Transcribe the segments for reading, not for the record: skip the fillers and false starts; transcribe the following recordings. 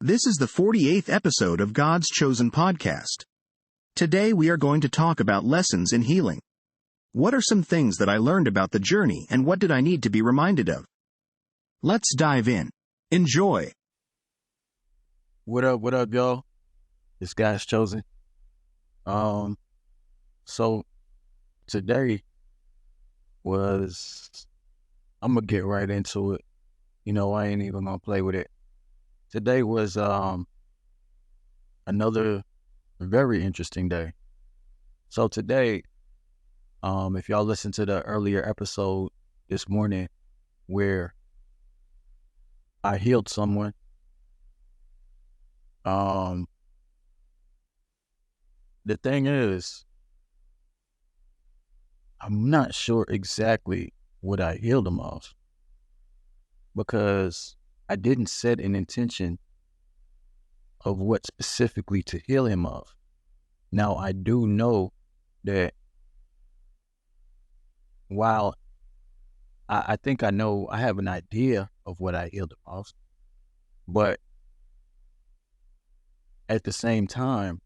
This is the 48th episode of God's Chosen podcast. Today we are going to talk about lessons in healing. What are some things that I learned about the journey and what did I need to be reminded of? Let's dive in. Enjoy. What up, y'all? It's God's Chosen. So today I'm gonna get right into it. I ain't even gonna play with it. Today was another very interesting day. So today, if y'all listen to the earlier episode this morning where I healed someone, the thing is, I'm not sure exactly what I healed him of because I didn't set an intention of what specifically to heal him of. Now, I do know that while I think I know, I have an idea of what I healed him of, but at the same time,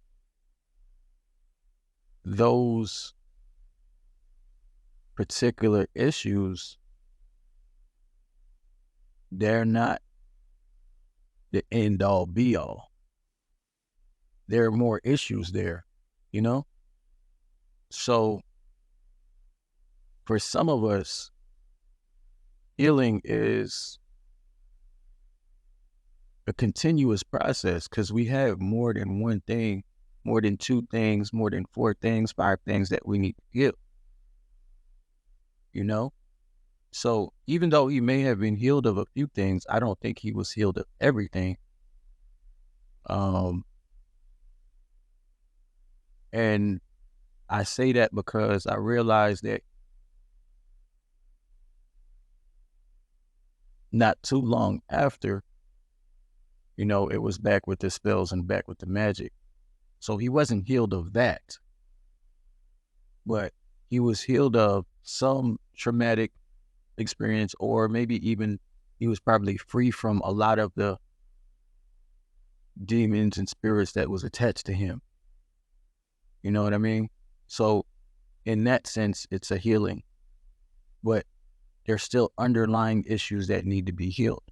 those particular issues, they're not the end all be all. There are more issues there, So for some of us, healing is a continuous process because we have more than one thing, more than two things, more than four things, five things that we need to heal. So even though he may have been healed of a few things, I don't think he was healed of everything. And I say that because I realized that not too long after, it was back with the spells and back with the magic. So he wasn't healed of that, but he was healed of some traumatic experience, or maybe even he was probably free from a lot of the demons and spirits that was attached to him. You know what I mean? So in that sense, it's a healing, but there's still underlying issues that need to be healed.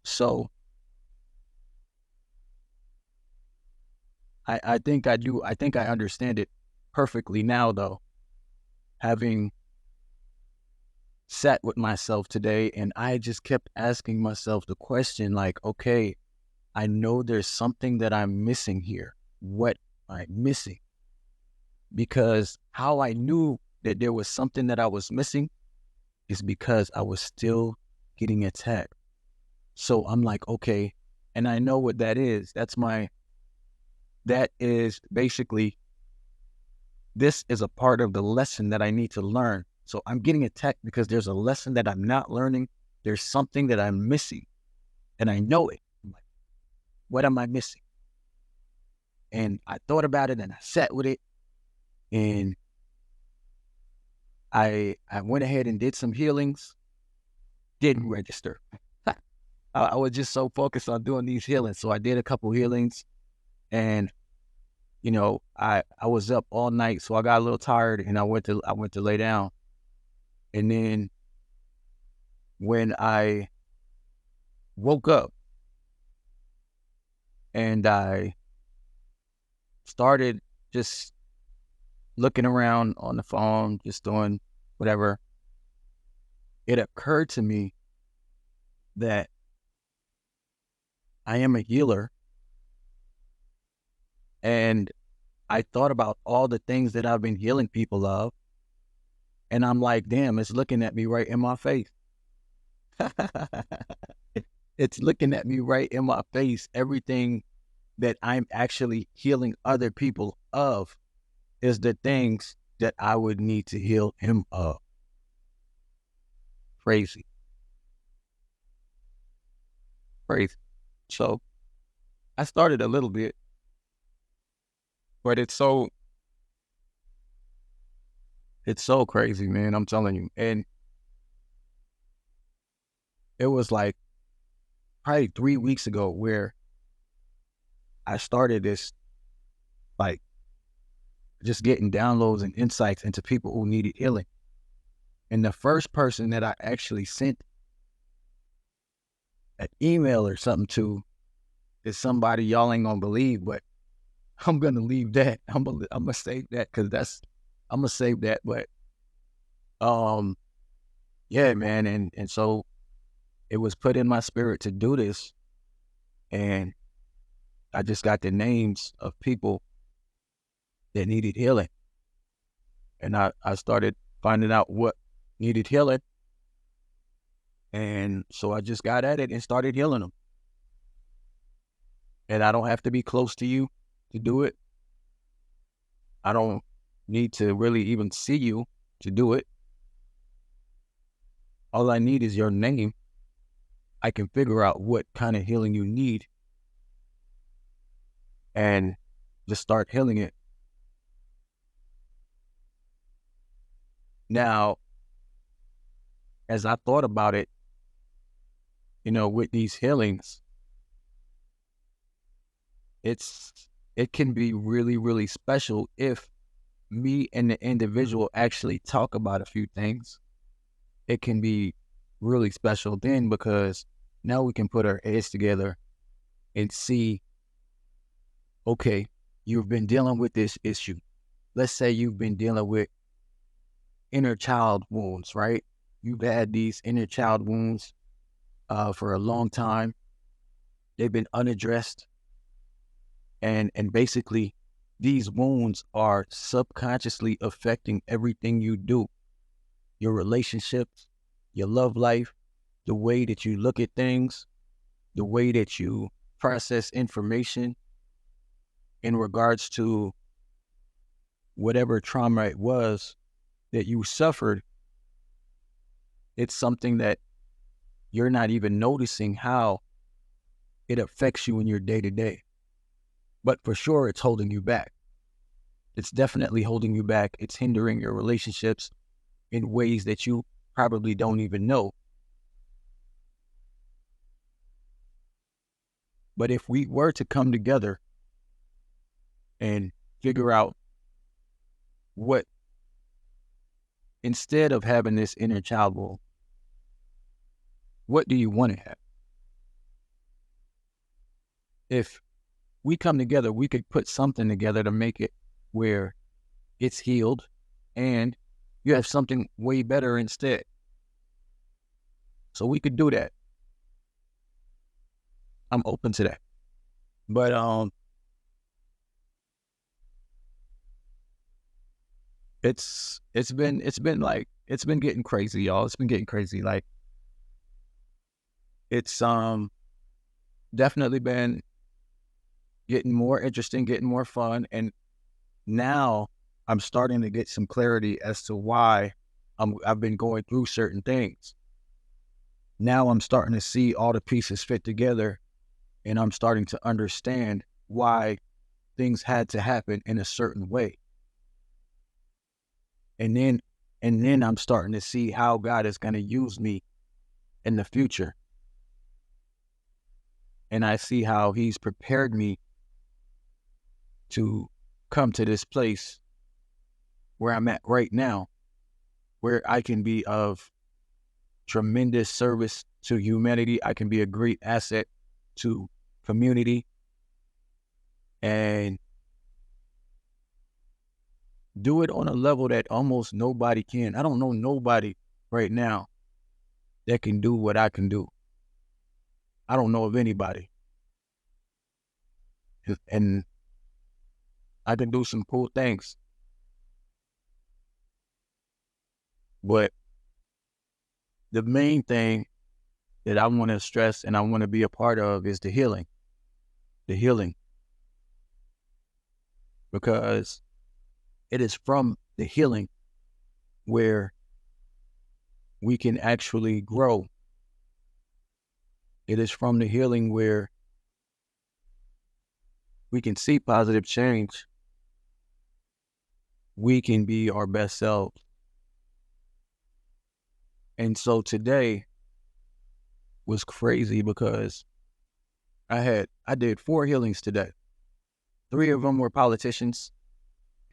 So I think I do. I think I understand it perfectly now, though, having sat with myself today, and I just kept asking myself the question, like, okay, I know there's something that I'm missing here. What am I missing? Because how I knew that there was something that I was missing is because I was still getting attacked. So I'm like, okay, and I know what that is. That is basically, this is a part of the lesson that I need to learn. So I'm getting attacked because there's a lesson that I'm not learning. There's something that I'm missing, and I know it. I'm like, what am I missing? And I thought about it, and I sat with it, and I went ahead and did some healings. Didn't register. I was just so focused on doing these healings. So I did a couple healings, and I was up all night, so I got a little tired, and I went to lay down. And then when I woke up and I started just looking around on the phone, just doing whatever, it occurred to me that I am a healer. And I thought about all the things that I've been healing people of. And I'm like, damn, it's looking at me right in my face. It's looking at me right in my face. Everything that I'm actually healing other people of is the things that I would need to heal him of. Crazy. So I started a little bit, but it's so crazy, man. I'm telling you. And it was like probably 3 weeks ago where I started this, like, just getting downloads and insights into people who needed healing. And the first person that I actually sent an email or something to is somebody y'all ain't gonna believe, but I'm gonna leave that. I'm gonna save that because I'm gonna save that. But yeah, man, and so it was put in my spirit to do this, and I just got the names of people that needed healing, and I started finding out what needed healing, and so I just got at it and started healing them. And I don't have to be close to you to do it. I don't need to really even see you to do it. All I need is your name. I can figure out what kind of healing you need and just start healing it. Now, as I thought about it, with these healings, it can be really, really special if me and the individual actually talk about a few things. It can be really special then because now we can put our heads together and see, okay, you've been dealing with this issue. Let's say you've been dealing with inner child wounds, right? You've had these inner child wounds for a long time. They've been unaddressed. And basically, these wounds are subconsciously affecting everything you do. Your relationships, your love life, the way that you look at things, the way that you process information in regards to whatever trauma it was that you suffered. It's something that you're not even noticing how it affects you in your day-to-day. But for sure, it's holding you back. It's definitely holding you back. It's hindering your relationships in ways that you probably don't even know. But if we were to come together and figure out what, instead of having this inner child wound, what do you want to have? If we come together, we could put something together to make it where it's healed and you have something way better instead. So we could do that. I'm open to that. But it's been getting crazy, y'all. It's been getting crazy. Like, it's definitely been getting more interesting, getting more fun, and now I'm starting to get some clarity as to why I've been going through certain things. Now I'm starting to see all the pieces fit together, and I'm starting to understand why things had to happen in a certain way. And then I'm starting to see how God is going to use me in the future. And I see how he's prepared me to come to this place where I'm at right now, where I can be of tremendous service to humanity. I can be a great asset to community and do it on a level that almost nobody can. I don't know nobody right now that can do what I can do. I don't know of anybody. And I can do some cool things. But the main thing that I want to stress and I want to be a part of is the healing. The healing. Because it is from the healing where we can actually grow. It is from the healing where we can see positive change. We can be our best selves. And so today was crazy because I did 4 healings today. 3 of them were politicians,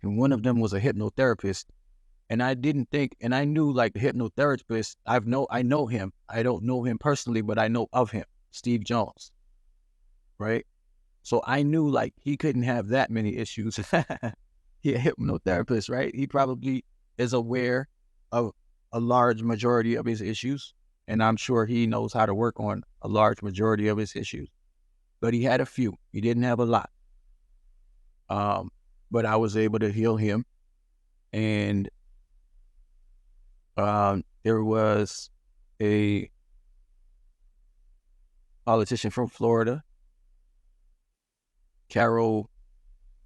and one of them was a hypnotherapist. And I didn't think, and I knew like the hypnotherapist, I know him. I don't know him personally, but I know of him, Steve Jones, right? So I knew like he couldn't have that many issues. He a hypnotherapist, right? He probably is aware of a large majority of his issues, and I'm sure he knows how to work on a large majority of his issues. But he had a few. He didn't have a lot. But I was able to heal him, and there was a politician from Florida, Carol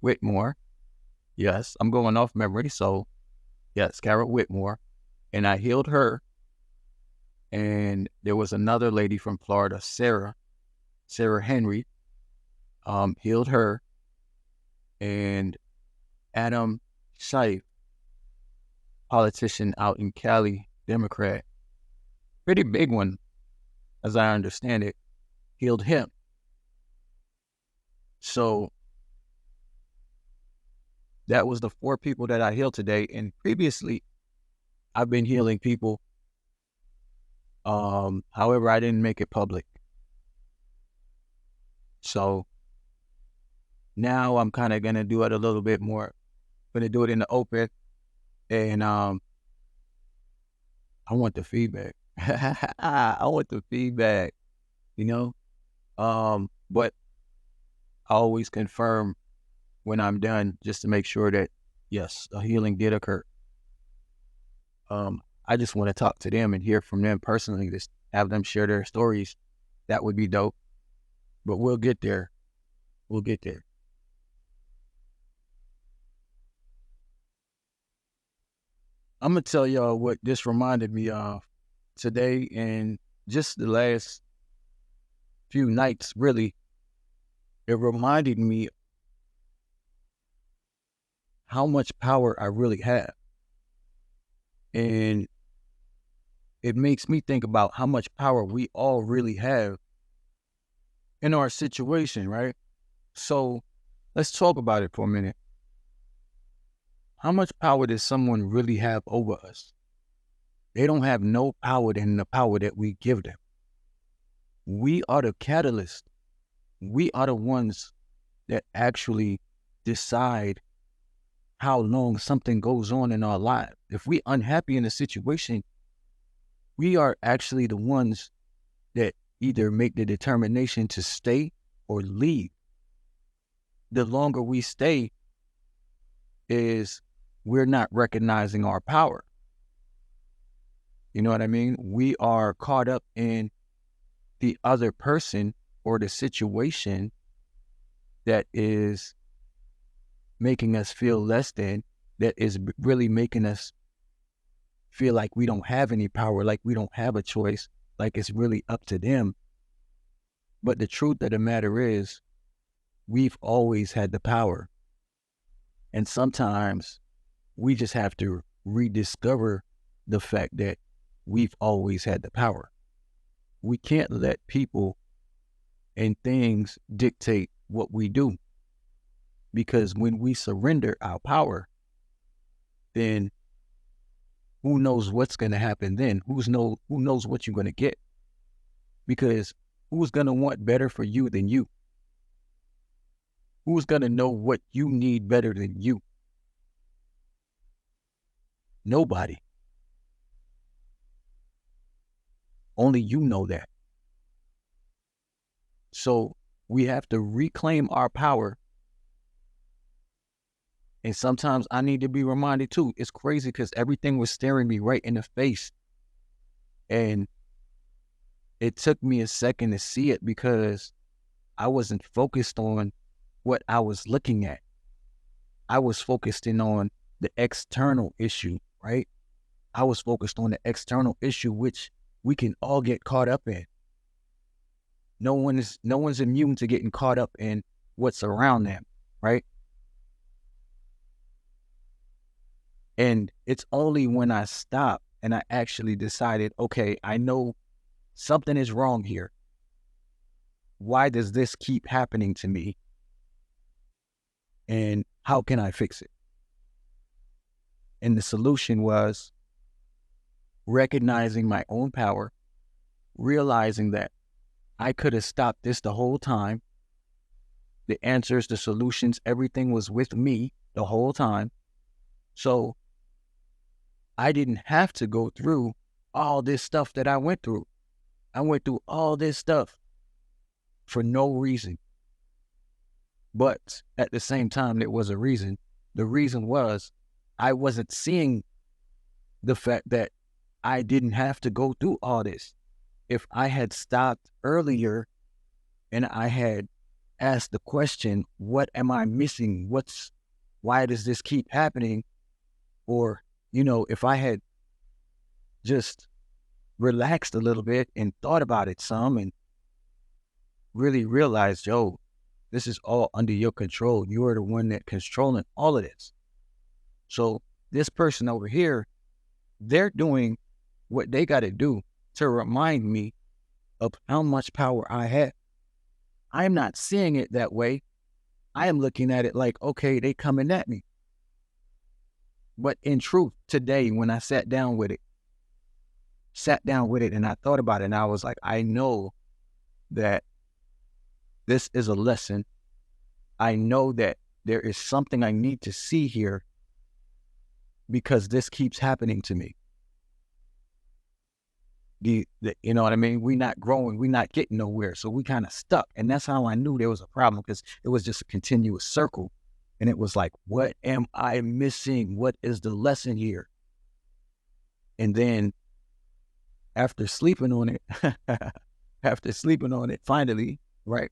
Whitmore. Yes, I'm going off memory. So yes, Carol Whitmore. And I healed her. And there was another lady from Florida, Sarah Henry, healed her. And Adam Scheif, politician out in Cali, Democrat, pretty big one, as I understand it, healed him. So that was the 4 people that I healed today. And previously, I've been healing people. However, I didn't make it public. So now I'm kind of going to do it a little bit more. I'm going to do it in the open. And I want the feedback. I want the feedback, you know? But I always confirm when I'm done just to make sure that, yes, a healing did occur. I just want to talk to them and hear from them personally, just have them share their stories. That would be dope. But we'll get there. We'll get there. I'm going to tell y'all what this reminded me of today and just the last few nights, really. It reminded me how much power I really have. And it makes me think about how much power we all really have in our situation, right? So let's talk about it for a minute. How much power does someone really have over us? They don't have no power than the power that we give them. We are the catalyst. We are the ones that actually decide how long something goes on in our life. If we're unhappy in a situation, we are actually the ones that either make the determination to stay or leave. The longer we stay is we're not recognizing our power. You know what I mean? We are caught up in the other person or the situation that is making us feel less than, that is really making us feel like we don't have any power, like we don't have a choice, like it's really up to them. But the truth of the matter is, we've always had the power. And sometimes we just have to rediscover the fact that we've always had the power. We can't let people and things dictate what we do. Because when we surrender our power, then who knows what's going to happen then? Who knows what you're going to get? Because who's going to want better for you than you? Who's going to know what you need better than you? Nobody. Only you know that. So we have to reclaim our power. And sometimes I need to be reminded too. It's crazy because everything was staring me right in the face. And it took me a second to see it because I wasn't focused on what I was looking at. I was focused in on the external issue, right? I was focused on the external issue, which we can all get caught up in. No one's immune to getting caught up in what's around them, right? And it's only when I stopped and I actually decided, okay, I know something is wrong here. why does this keep happening to me? And how can I fix it? And the solution was recognizing my own power, realizing that I could have stopped this the whole time. The answers, the solutions, everything was with me the whole time. So I didn't have to go through all this stuff that I went through. I went through all this stuff for no reason. But at the same time, there was a reason. The reason was I wasn't seeing the fact that I didn't have to go through all this. If I had stopped earlier and I had asked the question, what am I missing? Why does this keep happening? Or, if I had just relaxed a little bit and thought about it some and really realized, yo, this is all under your control. You are the one that's controlling all of this. So this person over here, they're doing what they got to do to remind me of how much power I have. I'm not seeing it that way. I am looking at it like, okay, they coming at me. But in truth, today, when I sat down with it and I thought about it, and I was like, I know that this is a lesson. I know that there is something I need to see here because this keeps happening to me. You know what I mean? We're not growing. We're not getting nowhere. So we kind of stuck. And that's how I knew there was a problem, because it was just a continuous circle. And it was like, what am I missing? What is the lesson here? And then after sleeping on it, finally, right,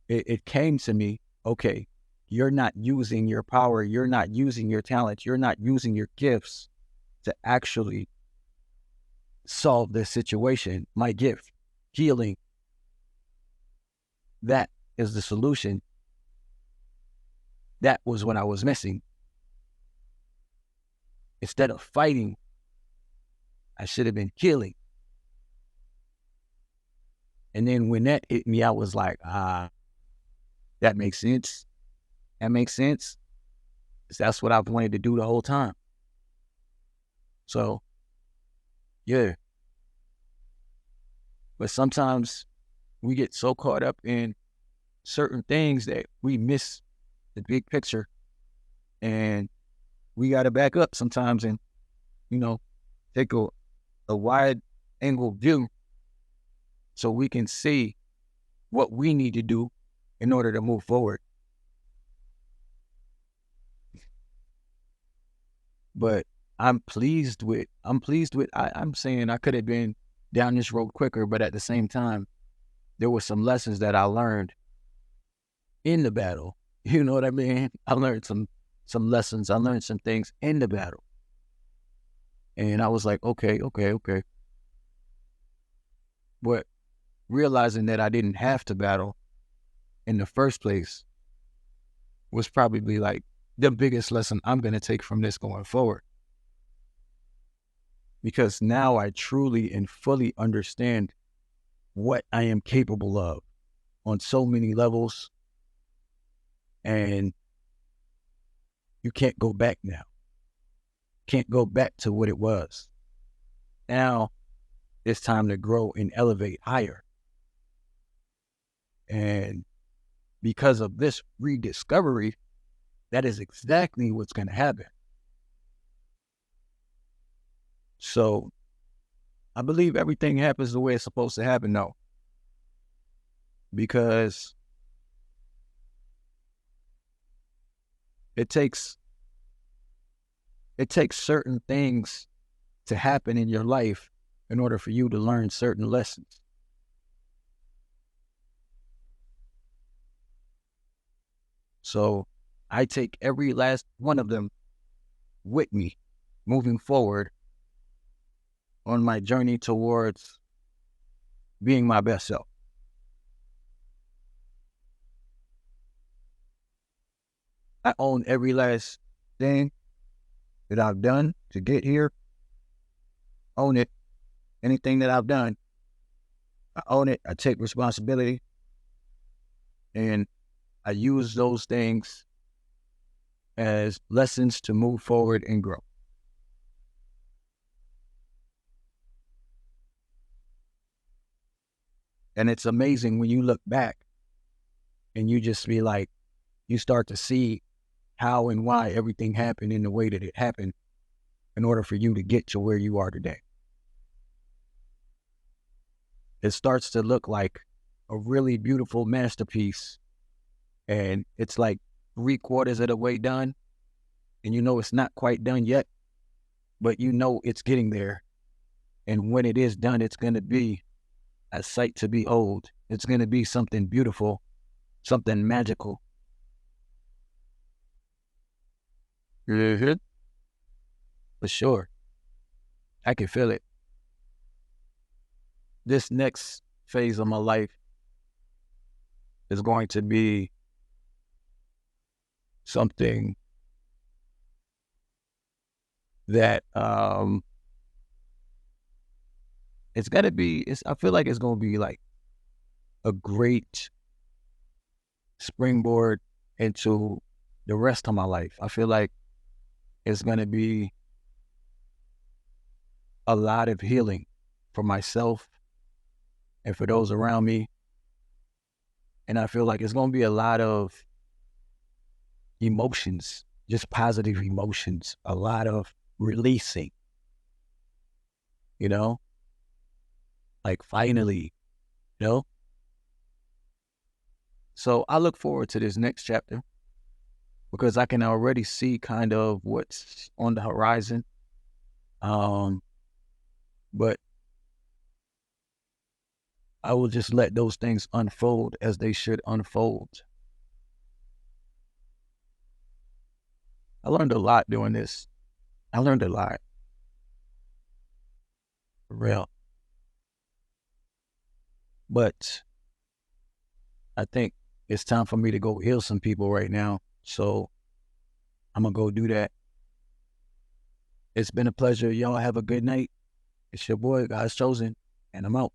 it came to me, okay, you're not using your power. You're not using your talent. You're not using your gifts to actually solve this situation. My gift, healing, that is the solution. That was what I was missing. Instead of fighting, I should have been healing. And then when that hit me, I was like, that makes sense. That makes sense. 'Cause that's what I've wanted to do the whole time. So, yeah. But sometimes we get so caught up in certain things that we miss the big picture, and we got to back up sometimes and, take a wide angle view so we can see what we need to do in order to move forward. But I'm saying I could have been down this road quicker, but at the same time, there were some lessons that I learned in the battle. You know what I mean? I learned some lessons. I learned some things in the battle. And I was like, okay. But realizing that I didn't have to battle in the first place was probably like the biggest lesson I'm going to take from this going forward. Because now I truly and fully understand what I am capable of on so many levels. And you can't go back now. Can't go back to what it was. Now it's time to grow and elevate higher. And because of this rediscovery, that is exactly what's going to happen. So I believe everything happens the way it's supposed to happen, though. Because it takes certain things to happen in your life in order for you to learn certain lessons. So I take every last one of them with me moving forward on my journey towards being my best self. I own every last thing that I've done to get here. Own it. Anything that I've done, I own it. I take responsibility. And I use those things as lessons to move forward and grow. And it's amazing when you look back and you just be like, you start to see how and why everything happened in the way that it happened in order for you to get to where you are today. It starts to look like a really beautiful masterpiece, and it's like 3/4 of the way done, and you know it's not quite done yet, but you know it's getting there. And when it is done, it's going to be a sight to behold. It's going to be something beautiful, something magical. Mm-hmm. For sure. I can feel it. This next phase of my life is going to be something that it's got to be, I feel like it's going to be like a great springboard into the rest of my life. I feel like it's going to be a lot of healing for myself and for those around me. And I feel like it's going to be a lot of emotions, just positive emotions, a lot of releasing, you know, like finally, you know. So I look forward to this next chapter because I can already see kind of what's on the horizon. But I will just let those things unfold as they should unfold. I learned a lot doing this. I learned a lot. For real. But I think it's time for me to go heal some people right now. So I'm going to go do that. It's been a pleasure. Y'all have a good night. It's your boy, GodsChosen, and I'm out.